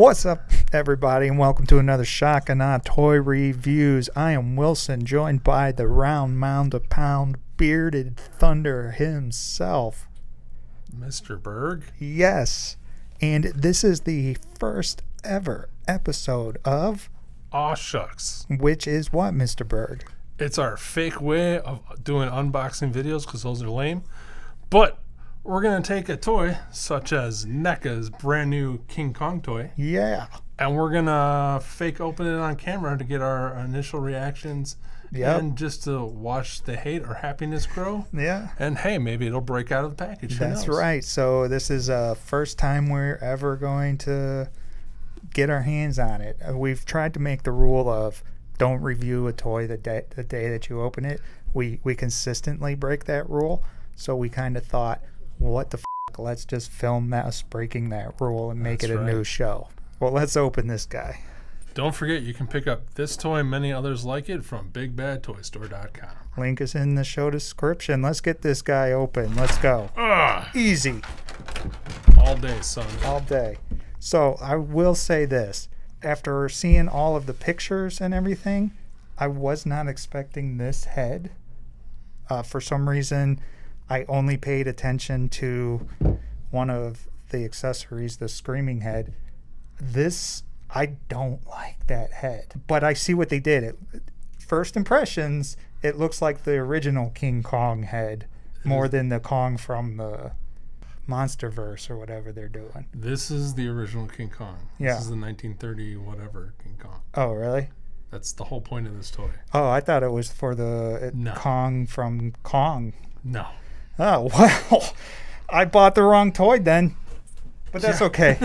What's up, everybody, and welcome to another Shock and Awe Toy Reviews. I am Wilson, joined by the round mound of pound bearded thunder himself, Mr. Berg. Yes, and this is the first ever episode of Aww Shucks. Which is what, Mr. Berg? It's our fake way of doing unboxing videos because those are lame. But we're going to take a toy such as NECA's brand new King Kong toy. Yeah. And we're going to fake open it on camera to get our initial reactions. Yep. And just to watch the hate or happiness grow. Yeah. And hey, maybe it'll break out of the package. That's right. So this is the first time we're ever going to get our hands on it. We've tried to make the rule of don't review a toy the day that you open it. We consistently break that rule. So we kind of thought, well, what the f***, let's just film us breaking that rule and make it a new show. Well, let's open this guy. Don't forget, you can pick up this toy and many others like it from BigBadToyStore.com. Link is in the show description. Let's get this guy open. Let's go. Easy. All day, son. All day. So I will say this. After seeing all of the pictures and everything, I was not expecting this head. For some reason, I only paid attention to one of the accessories, the screaming head. This, I don't like that head. But I see what they did. First impressions, it looks like the original King Kong head more than the Kong from the Monsterverse or whatever they're doing. This is the original King Kong. Yeah. This is the 1930 whatever King Kong. Oh, really? That's the whole point of this toy. Oh, I thought it was for the Kong from Kong. No. Oh, well, I bought the wrong toy then. But that's okay.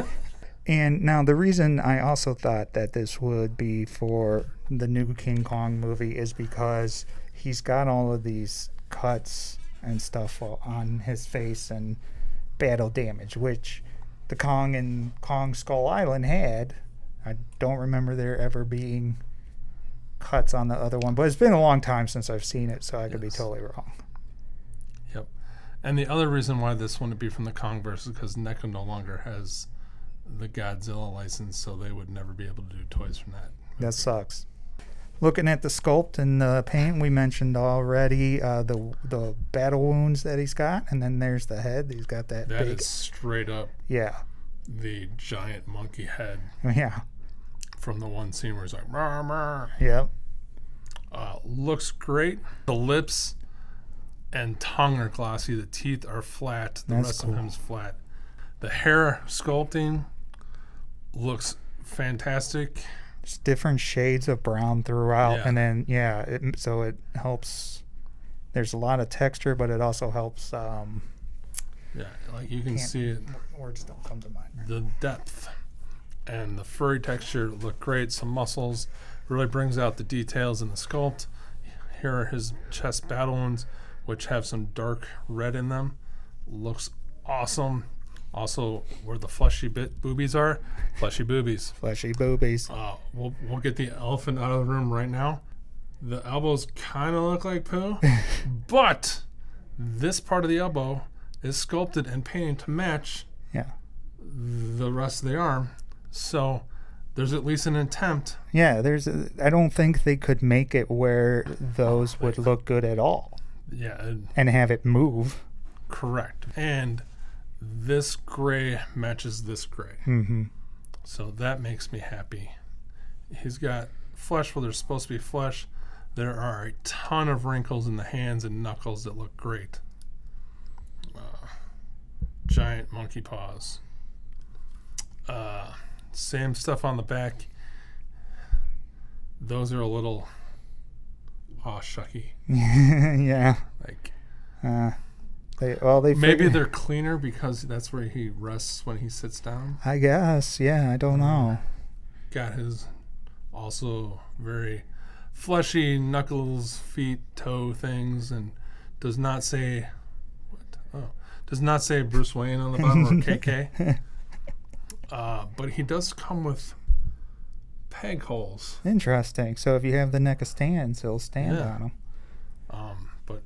And now the reason I also thought that this would be for the new King Kong movie is because he's got all of these cuts and stuff on his face and battle damage, which the Kong and Kong Skull Island had. I don't remember there ever being cuts on the other one, but it's been a long time since I've seen it, so I could be totally wrong. Yep. And the other reason why this wouldn't be from the Kongverse is because NECA no longer has the Godzilla license, so they would never be able to do toys from that. That sucks. Looking at the sculpt and the paint, we mentioned already the battle wounds that he's got, and then there's the head. He's got that big... That is straight up the giant monkey head. Yeah. From the one scene where he's like, "Mah, mah." Yep. Looks great. The lips and tongue are glossy. The teeth are flat. The rest of him is flat. The hair sculpting looks fantastic. Just different shades of brown throughout, and then so it helps. There's a lot of texture, but it also helps. Like you can see it. Words don't come to mind. The depth and the furry texture look great. Some muscles really brings out the details in the sculpt. Here are his chest battle wounds, which have some dark red in them. Looks awesome. Also, where the fleshy boobies are, fleshy boobies. Fleshy boobies. We'll get the elephant out of the room right now. The elbows kind of look like poo, but this part of the elbow is sculpted and painted to match the rest of the arm. So there's at least an attempt. Yeah, I don't think they could make it where those would look good at all. Yeah. And have it move. Correct. And this gray matches this gray. Mm-hmm. So that makes me happy. He's got flesh where there's supposed to be flesh. There are a ton of wrinkles in the hands and knuckles that look great. Giant monkey paws. Same stuff on the back. Those are a little aw shucky. Yeah. Like maybe they're cleaner because that's where he rests when he sits down. I guess. Yeah, I don't know. Got his also very fleshy knuckles, feet, toe things, and does not say Bruce Wayne on the bottom or KK. But he does come with peg holes. Interesting. So if you have the NECA stands, he'll stand on them. But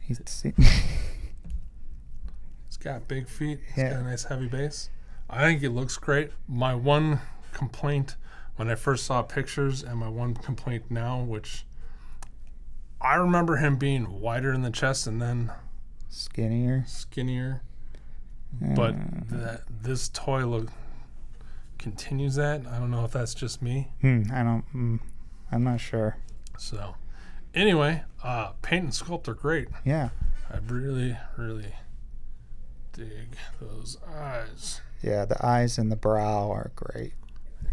he's got big feet. He's got a nice heavy base. I think it looks great. My one complaint when I first saw pictures, and my one complaint now, which I remember him being wider in the chest and then Skinnier. But this toy continues that. I don't know if that's just me. I'm not sure. So, anyway, paint and sculpt are great. Yeah. I really, really dig those eyes. Yeah, the eyes and the brow are great.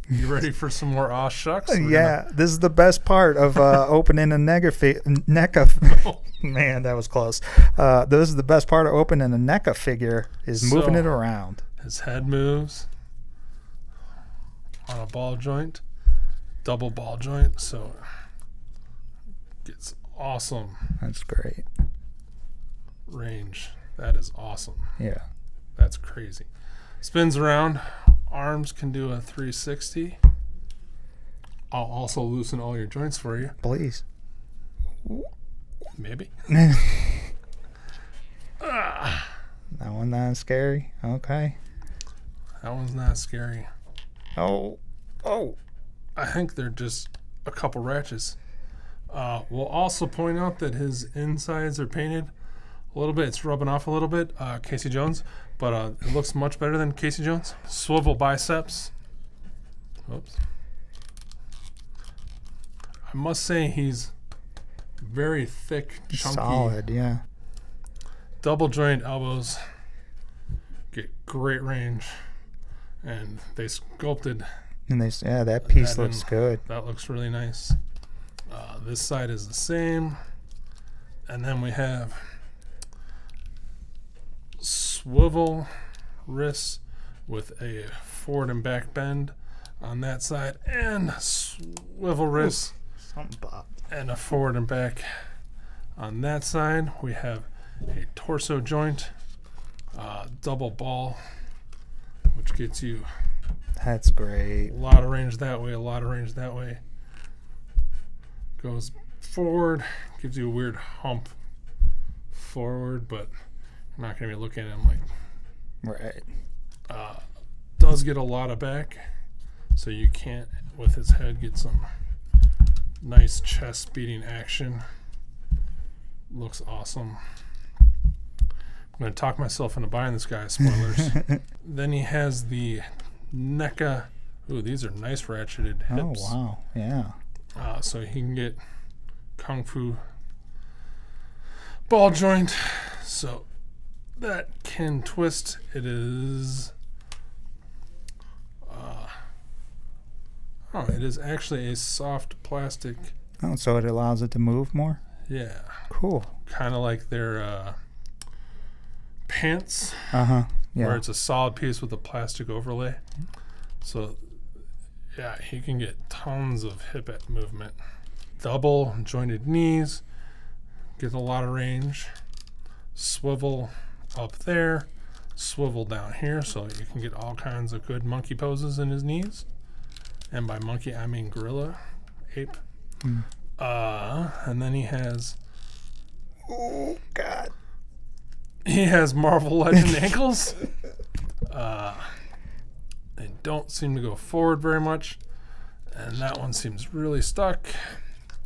You ready for some more Aww Shucks? This is the best part of opening a NECA. Man, that was close. This is the best part of opening a NECA figure is moving it around. His head moves on a ball joint, double ball joint, so it's awesome. That's great. Range. That is awesome. Yeah. That's crazy. Spins around. Arms can do a 360. I'll also loosen all your joints for you. Please. Maybe. That one not scary. Okay. That one's not scary. Oh. I think they're just a couple ratchets. We'll also point out that his insides are painted a little bit. It's rubbing off a little bit. Casey Jones. But it looks much better than Casey Jones. Swivel biceps. Oops. I must say he's very thick, chunky. Solid, yeah. Double joint elbows. Get great range. And they sculpted. And that piece looks good. That looks really nice. This side is the same. And then we have swivel wrists with a forward and back bend on that side, and swivel wrists and a forward and back on that side. We have a torso joint, double ball, which gets you that's great. a lot of range that way, a lot of range that way. Goes forward, gives you a weird hump forward, but I'm not going to be looking at him like right. Does get a lot of back, so you can't with his head get some nice chest beating action. Looks awesome. I'm going to talk myself into buying this guy. Spoilers. Then he has the NECA. Ooh, these are nice ratcheted hips. Oh wow, yeah. So he can get kung fu ball joint. So that can twist. It is it is actually a soft plastic. Oh, so it allows it to move more? Yeah. Cool. Kind of like their pants. Yeah. Where it's a solid piece with a plastic overlay. So yeah, he can get tons of hip movement. Double jointed knees. Get a lot of range. Swivel up there, swivel down here, so you can get all kinds of good monkey poses in his knees. And by monkey, I mean gorilla, ape. And then he has, oh God, he has Marvel Legend ankles. They don't seem to go forward very much, and that one seems really stuck.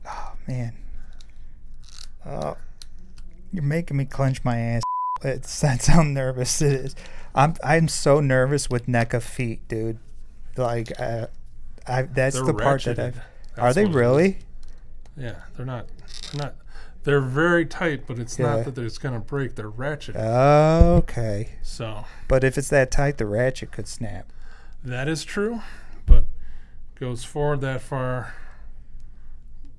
Oh man, you're making me clench my ass. That's how nervous it is. I'm so nervous with NECA feet, dude. Like, that's the part that are they really? Yeah, they're not. They're very tight, but it's not that it's gonna break. They're ratchet. Okay. So. But if it's that tight, the ratchet could snap. That is true, but goes forward that far,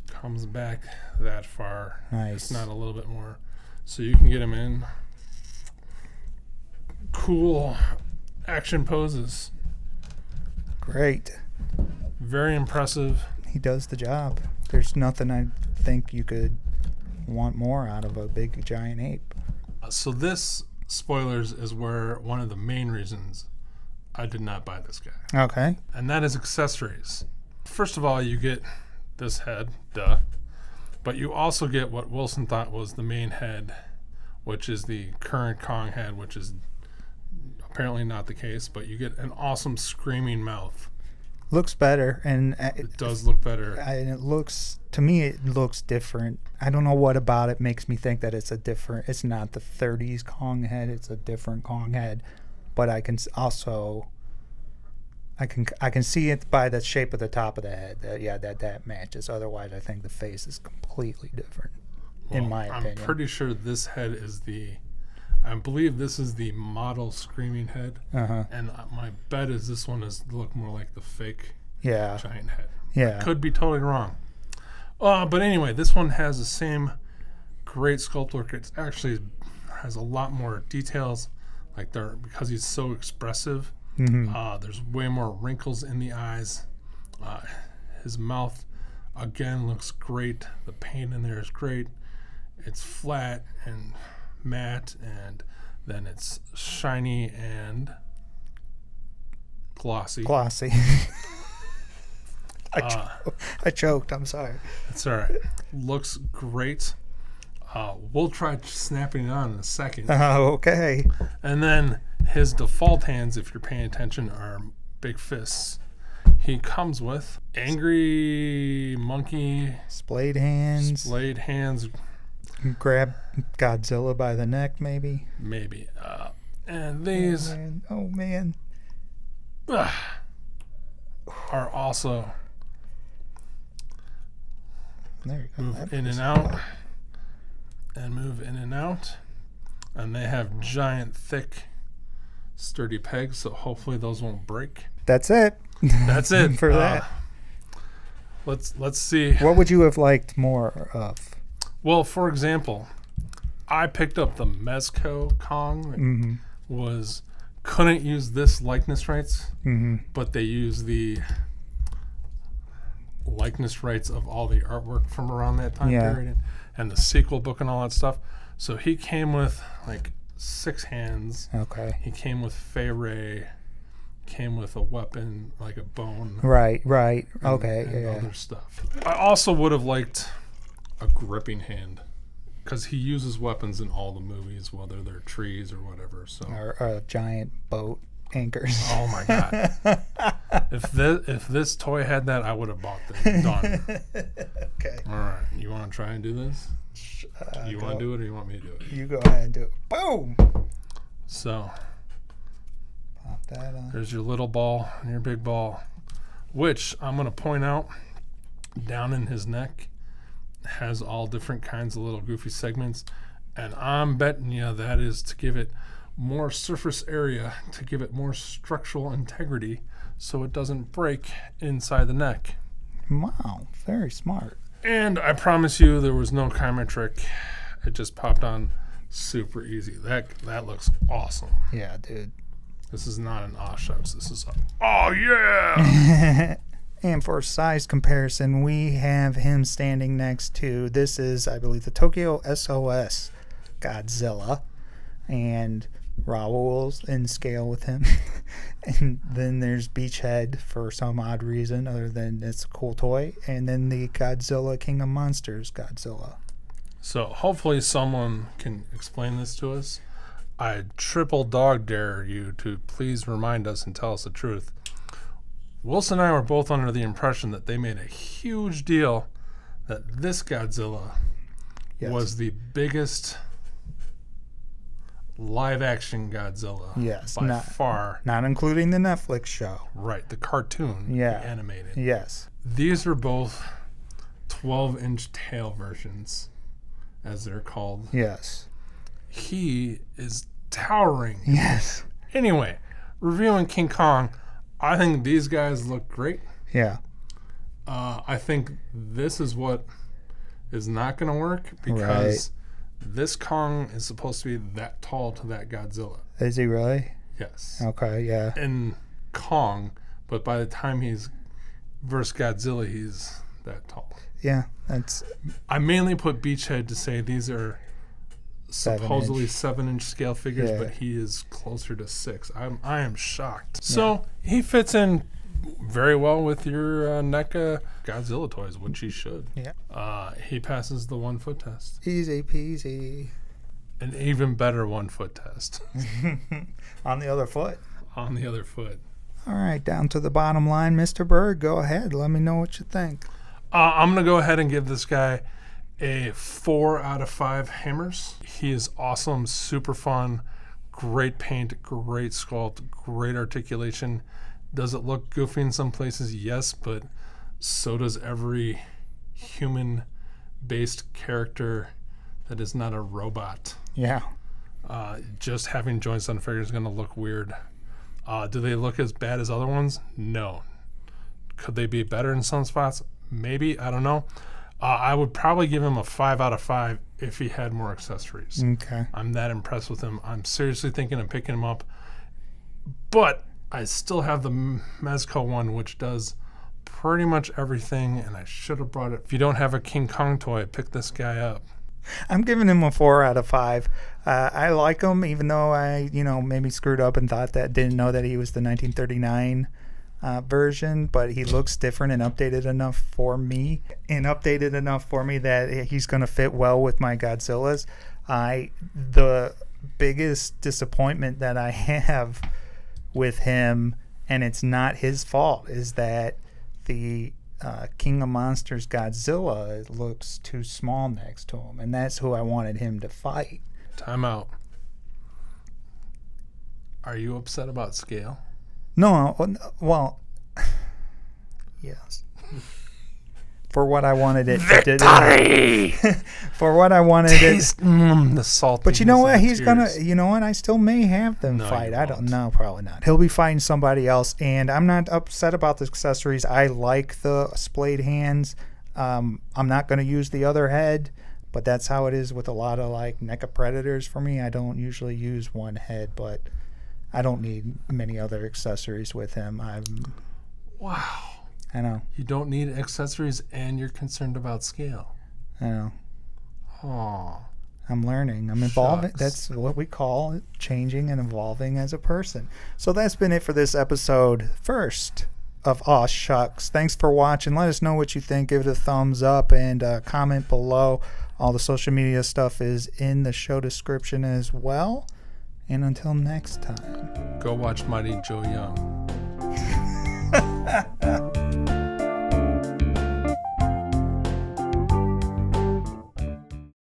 comes back that far. Nice. It's not a little bit more, so you can get him in cool action poses. Great. Very impressive. He does the job. There's nothing I think you could want more out of a big giant ape. So this, spoilers, is where one of the main reasons I did not buy this guy. Okay. And that is accessories. First of all, you get this head, duh. But you also get what Wilson thought was the main head, which is the current Kong head, which is apparently not the case, but you get an awesome screaming mouth. Looks better, and It does look better. and it looks, to me, it looks different. I don't know what about it makes me think that it's it's not the 30s Kong head, it's a different Kong head. But I can also, I can see it by the shape of the top of the head. That matches. Otherwise, I think the face is completely different, in my opinion. I'm pretty sure this head is I believe this is the model screaming head. And my bet is this one look more like the fake giant head. Yeah. I could be totally wrong. But anyway, this one has the same great sculpt work. It actually has a lot more details, because he's so expressive. There's way more wrinkles in the eyes. His mouth, again, looks great. The paint in there is great. It's flat and matte, and then it's shiny and glossy. I choked. I'm sorry. That's all right. Looks great. We'll try snapping it on in a second. Okay. And then his default hands, if you're paying attention, are big fists. He comes with angry monkey, Splayed hands. Grab Godzilla by the neck, maybe. And these Oh man. are also There you go. move in and out and move in and out. And they have giant, thick, sturdy pegs, so hopefully those won't break. That's it. That's it for that. Let's see. What would you have liked more of? Well, for example, I picked up the Mezco Kong. Couldn't use this likeness rights, but they use the likeness rights of all the artwork from around that time period and the sequel book and all that stuff. So he came with 6 hands. Okay. He came with Fey Ray, came with a weapon like a bone. Right. And Okay. other stuff. I also would have liked a gripping hand, because he uses weapons in all the movies, whether they're trees or whatever. So Or a giant boat anchors. oh my god! if this toy had that, I would have bought this. Done. Okay. All right, you want to try and do this? You want to do it, or you want me to do it? You go ahead and do it. Boom. So Pop that on. there's your little ball and your big ball, which I'm going to point out down in his neck has all different kinds of little goofy segments, and I'm betting you that is to give it more surface area, to give it more structural integrity, so it doesn't break inside the neck. Wow. Very smart. And I promise you, there was no camera trick. It just popped on super easy. That looks awesome. Yeah, dude. This is not an Aww Shucks. This is oh yeah. And for size comparison, we have him standing next to, this is, I believe, the Tokyo SOS Godzilla. And Raoul's in scale with him. And then there's Beachhead for some odd reason, other than it's a cool toy. And then the Godzilla King of Monsters Godzilla. So hopefully someone can explain this to us. I triple dog dare you to please remind us and tell us the truth. Wilson and I were both under the impression that they made a huge deal that this Godzilla was the biggest live-action Godzilla by far. Not including the Netflix show. Right, the cartoon, the animated. Yes. These are both 12-inch tail versions, as they're called. Yes. He is towering. Yes. Anyway, reviewing King Kong, I think these guys look great. Yeah. I think this is what is not going to work, because this Kong is supposed to be that tall to that Godzilla. Is he really? Yes. Okay, yeah. And Kong, but by the time he's versus Godzilla, he's that tall. Yeah, I mainly put Beachhead to say these are supposedly 7-inch scale figures, but he is closer to 6. I am shocked. So he fits in very well with your NECA Godzilla toys, which he should. Yeah. He passes the 1 foot test. Easy peasy. an even better 1 foot test. On the other foot. On the other foot. All right, down to the bottom line, Mr. Berg. Go ahead. Let me know what you think. I'm going to go ahead and give this guy a 4 out of 5 hammers. He is awesome, super fun, great paint, great sculpt, great articulation. Does it look goofy in some places? Yes, but so does every human-based character that is not a robot. Yeah. Just having joints on figures is going to look weird. Do they look as bad as other ones? No. Could they be better in some spots? Maybe. I don't know. I would probably give him a 5 out of 5 if he had more accessories. Okay. I'm that impressed with him. I'm seriously thinking of picking him up. But I still have the Mezco one, which does pretty much everything, and I should have brought it. If you don't have a King Kong toy, pick this guy up. I'm giving him a 4 out of 5. I like him, even though I, maybe screwed up and didn't know that he was the 1939 version, but he looks different and updated enough for me, that he's going to fit well with my Godzillas. The biggest disappointment that I have with him, and it's not his fault, is that the King of Monsters Godzilla looks too small next to him, and that's who I wanted him to fight. Time out. Are you upset about scale? No, well, yes. For what I wanted it. Victory! For what I wanted Taste, it. The salt. But you know what? He's gonna. You know what? I still may have them fight. I don't know. Probably not. He'll be fighting somebody else, and I'm not upset about the accessories. I like the splayed hands. I'm not going to use the other head, but that's how it is with a lot of like NECA Predators for me. I don't usually use one head, but I don't need many other accessories with him. Wow. I know. You don't need accessories, and you're concerned about scale. I know. Aww. I'm learning. I'm evolving. Shucks. That's what we call it, changing and evolving as a person. So that's been it for this episode first of Aww Shucks. Thanks for watching. Let us know what you think. Give it a thumbs up and comment below. All the social media stuff is in the show description as well. And until next time. Go watch Mighty Joe Young.